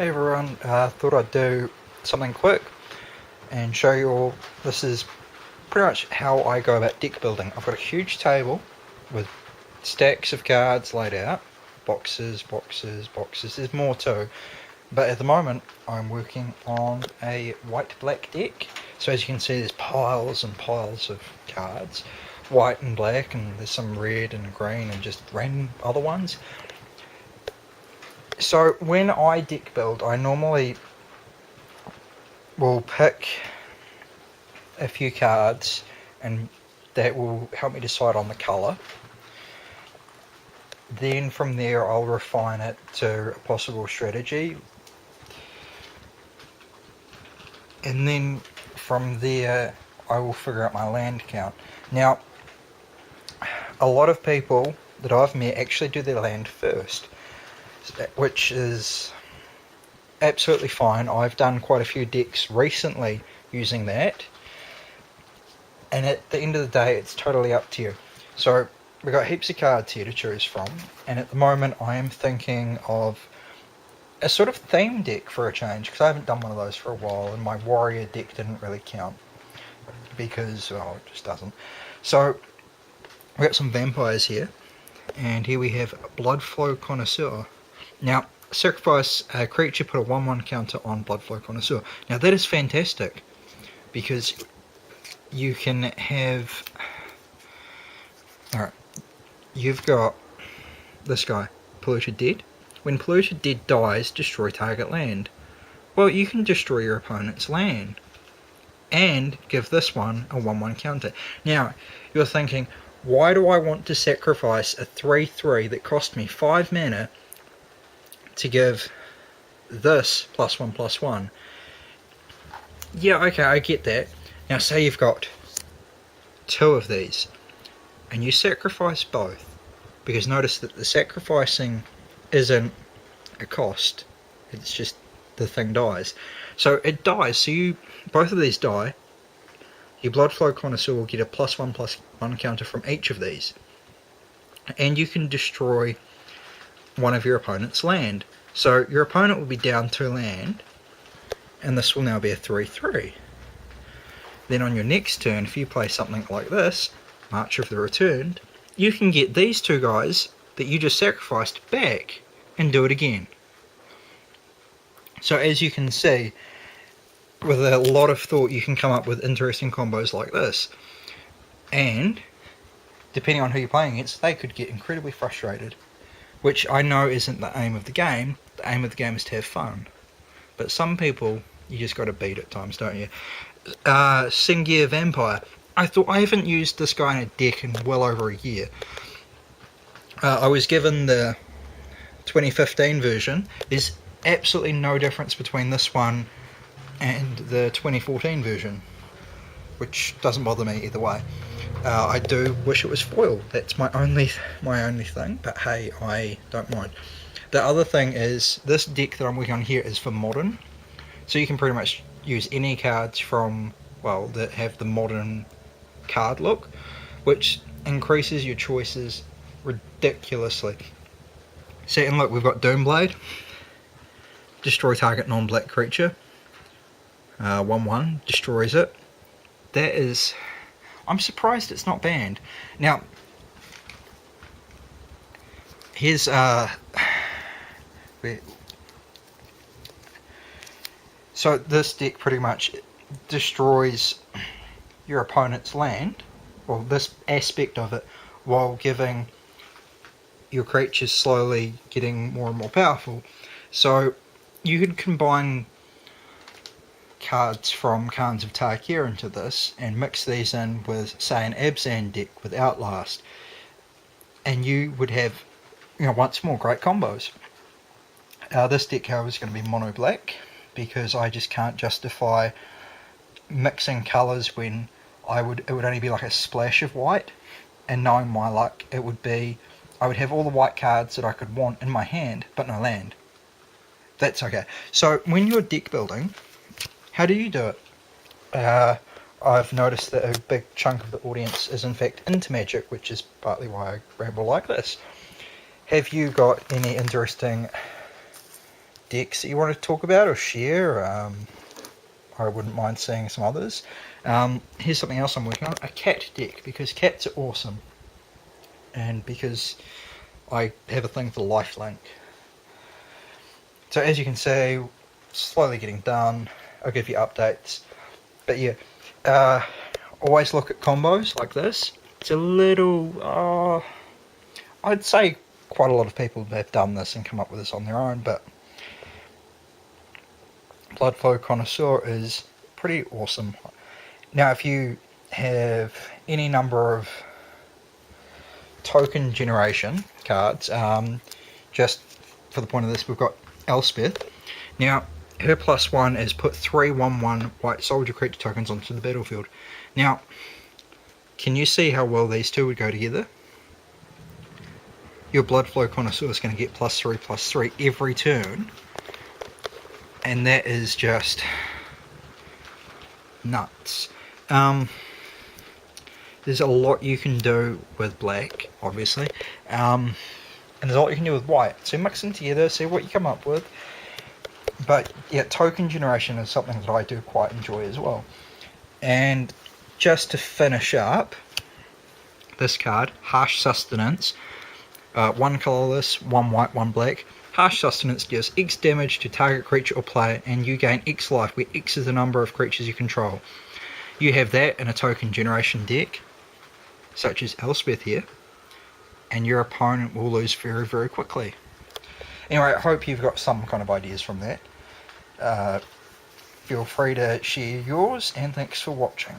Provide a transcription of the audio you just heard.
Hey everyone, thought I'd do something quick and show you all. This is pretty much how I go about deck building. I've got a huge table with stacks of cards laid out, boxes, there's more too. But at the moment I'm working on a white-black deck. So as you can see, there's piles and piles of cards, white and black, and there's some red and green and just random other ones. So when I deck build, I normally will pick a few cards and that will help me decide on the colour. Then from there I'll refine it to a possible strategy. And then from there I will figure out my land count. Now, a lot of people that I've met actually do their land first, which is absolutely fine. I've done quite a few decks recently using that, and at the end of the day it's totally up to you. So we've got heaps of cards here to choose from, and at the moment I am thinking of a sort of theme deck for a change, because I haven't done one of those for a while, and my warrior deck didn't really count because, well, it just doesn't. So we've got some vampires here, and here we have Bloodflow Connoisseur. Now, sacrifice a creature, put a 1/1 counter on Bloodflow Connoisseur. Now that is fantastic, because you can have... Alright, you've got this guy, Polluted Dead. When Polluted Dead dies, destroy target land. Well, you can destroy your opponent's land and give this one a 1/1 counter. Now, you're thinking, why do I want to sacrifice a 3/3 that cost me 5 mana to give this +1/+1? Yeah, okay, I get that. Now say you've got 2 of these and you sacrifice both, because notice that the sacrificing isn't a cost, it's just the thing dies. So it dies, so you both of these die. Your Bloodflow Connoisseur will get a +1/+1 counter from each of these, and you can destroy one of your opponent's land. So your opponent will be down 2 land, and this will now be a 3/3. Then on your next turn, if you play something like this, March of the Returned, you can get these 2 guys that you just sacrificed back and do it again. So as you can see, with a lot of thought you can come up with interesting combos like this. And depending on who you're playing against, they could get incredibly frustrated, which I know isn't the aim of the game. The aim of the game is to have fun, but some people you just got to beat at times, don't you? Singir Vampire. I haven't used this guy in a deck in well over a year. I was given the 2015 version. There's absolutely no difference between this one and the 2014 version, which doesn't bother me either way. I do wish it was foil. That's my only thing, but hey, I don't mind. The other thing is, this deck that I'm working on here is for modern, so you can pretty much use any cards from, well, that have the modern card look, which increases your choices ridiculously. See, and look, we've got Doomblade, destroy target non-black creature, 1/1, destroys it. That is... I'm surprised it's not banned. Now, here's so this deck pretty much destroys your opponent's land, well, this aspect of it, while giving your creatures slowly getting more and more powerful. So you could combine cards from Khans of Tarkir into this and mix these in with, say, an Abzan deck with Outlast, and you would have, you know, once more, great combos. This deck, however, is going to be mono black, because I just can't justify mixing colours when it would only be like a splash of white, and knowing my luck, it would be, I would have all the white cards that I could want in my hand, but no land. That's okay. So when you're deck building, how do you do it? I've noticed that a big chunk of the audience is in fact into Magic, which is partly why I ramble like this. Have you got any interesting decks that you want to talk about or share, I wouldn't mind seeing some others. Here's something else I'm working on, a cat deck, because cats are awesome. And because I have a thing for lifelink. So as you can see, slowly getting done. I'll give you updates. But yeah, always look at combos like this. It's a little, I'd say quite a lot of people have done this and come up with this on their own, but Bloodflow Connoisseur is pretty awesome. Now if you have any number of token generation cards, just for the point of this, we've got Elspeth. Now her +1 is put 3/1/1 white soldier creature tokens onto the battlefield. Now can you see how well these two would go together? Your Bloodflow Connoisseur is going to get +3/+3 every turn, and that is just nuts. There's a lot you can do with black, obviously, and there's a lot you can do with white. So mix them together, see what you come up with. But yeah, token generation is something that I do quite enjoy as well. And just to finish up, this card, Harsh Sustenance, 1 colourless, 1 white, 1 black. Harsh Sustenance deals X damage to target creature or player, and you gain X life, where X is the number of creatures you control. You have that in a token generation deck, such as Elspeth here, and your opponent will lose very, very quickly. Anyway, I hope you've got some kind of ideas from that. Feel free to share yours, and thanks for watching.